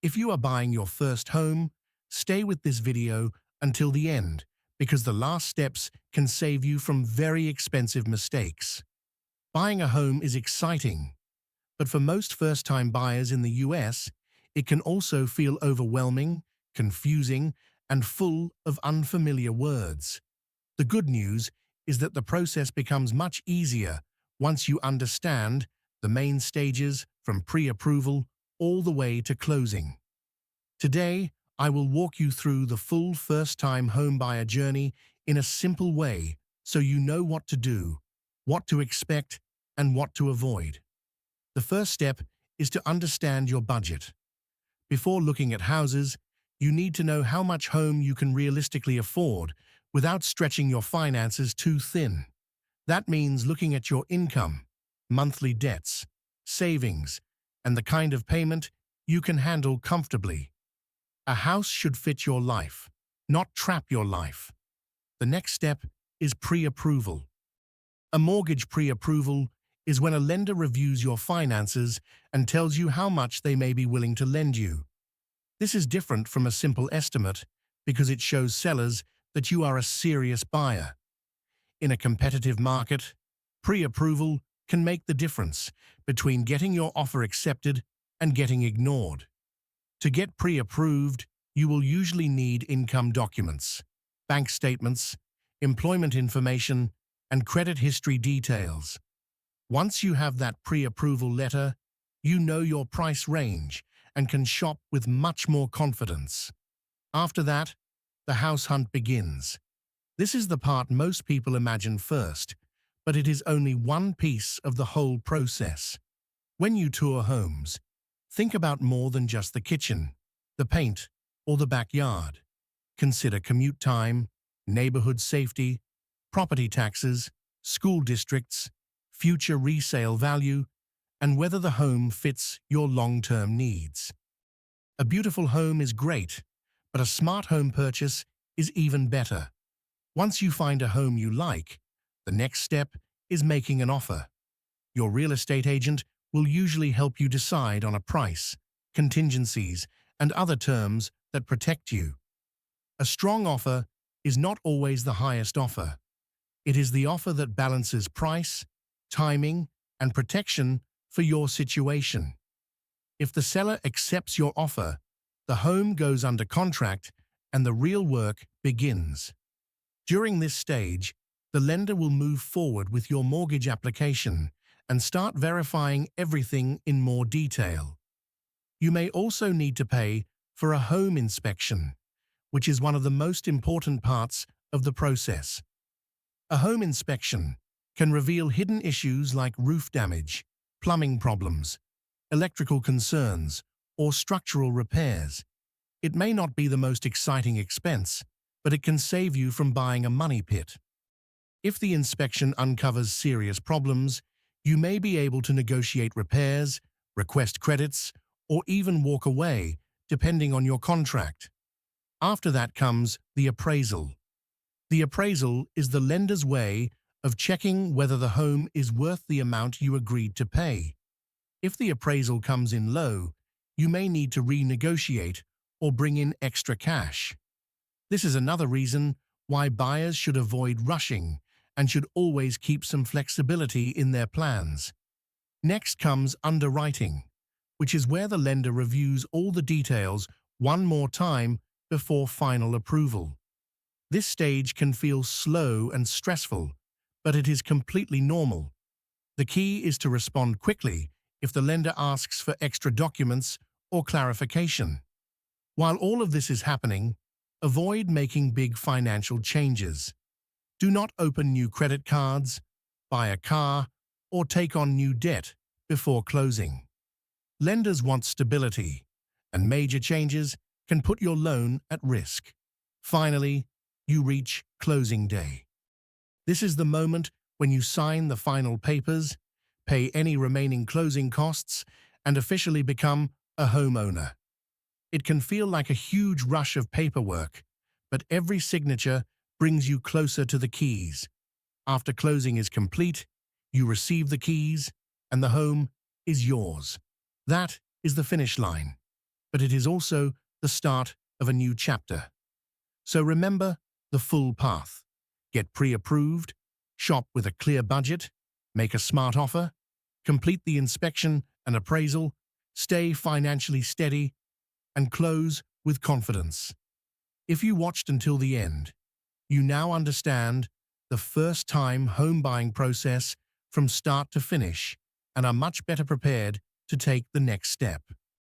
If you are buying your first home, stay with this video until the end because the last steps can save you from very expensive mistakes. Buying a home is exciting, but for most first-time buyers in the US, it can also feel overwhelming, confusing, and full of unfamiliar words. The good news is that the process becomes much easier once you understand the main stages from pre-approval all the way to closing. Today, I will walk you through the full first-time homebuyer journey in a simple way so you know what to do, what to expect, and what to avoid. The first step is to understand your budget. Before looking at houses, you need to know how much home you can realistically afford without stretching your finances too thin. That means looking at your income, monthly debts, savings, and the kind of payment you can handle comfortably. A house should fit your life, not trap your life. The next step is pre-approval. A mortgage pre-approval is when a lender reviews your finances and tells you how much they may be willing to lend you. This is different from a simple estimate because it shows sellers that you are a serious buyer. In a competitive market, pre-approval can make the difference between getting your offer accepted and getting ignored. To get pre-approved, you will usually need income documents, bank statements, employment information, and credit history details. Once you have that pre-approval letter, you know your price range and can shop with much more confidence. After that, the house hunt begins. This is the part most people imagine first, but it is only one piece of the whole process. When you tour homes, think about more than just the kitchen, the paint, or the backyard. Consider commute time, neighborhood safety, property taxes, school districts, future resale value, and whether the home fits your long-term needs. A beautiful home is great, but a smart home purchase is even better. Once you find a home you like, the next step is making an offer. Your real estate agent will usually help you decide on a price, contingencies, and other terms that protect you. A strong offer is not always the highest offer. It is the offer that balances price, timing, and protection for your situation. If the seller accepts your offer, the home goes under contract and the real work begins. During this stage, the lender will move forward with your mortgage application and start verifying everything in more detail. You may also need to pay for a home inspection, which is one of the most important parts of the process. A home inspection can reveal hidden issues like roof damage, plumbing problems, electrical concerns, or structural repairs. It may not be the most exciting expense, but it can save you from buying a money pit. If the inspection uncovers serious problems, you may be able to negotiate repairs, request credits, or even walk away, depending on your contract. After that comes the appraisal. The appraisal is the lender's way of checking whether the home is worth the amount you agreed to pay. If the appraisal comes in low, you may need to renegotiate or bring in extra cash. This is another reason why buyers should avoid rushing and should always keep some flexibility in their plans. Next comes underwriting, which is where the lender reviews all the details one more time before final approval. This stage can feel slow and stressful, but it is completely normal. The key is to respond quickly if the lender asks for extra documents or clarification. While all of this is happening, avoid making big financial changes. Do not open new credit cards, buy a car, or take on new debt before closing. Lenders want stability, and major changes can put your loan at risk. Finally, you reach closing day. This is the moment when you sign the final papers, pay any remaining closing costs, and officially become a homeowner. It can feel like a huge rush of paperwork, but every signature brings you closer to the keys. After closing is complete, you receive the keys, and the home is yours. That is the finish line. but it is also the start of a new chapter. So remember the full path. Get pre-approved, shop with a clear budget, make a smart offer, complete the inspection and appraisal, stay financially steady, and close with confidence. If you watched until the end, you now understand the first-time home buying process from start to finish and are much better prepared to take the next step.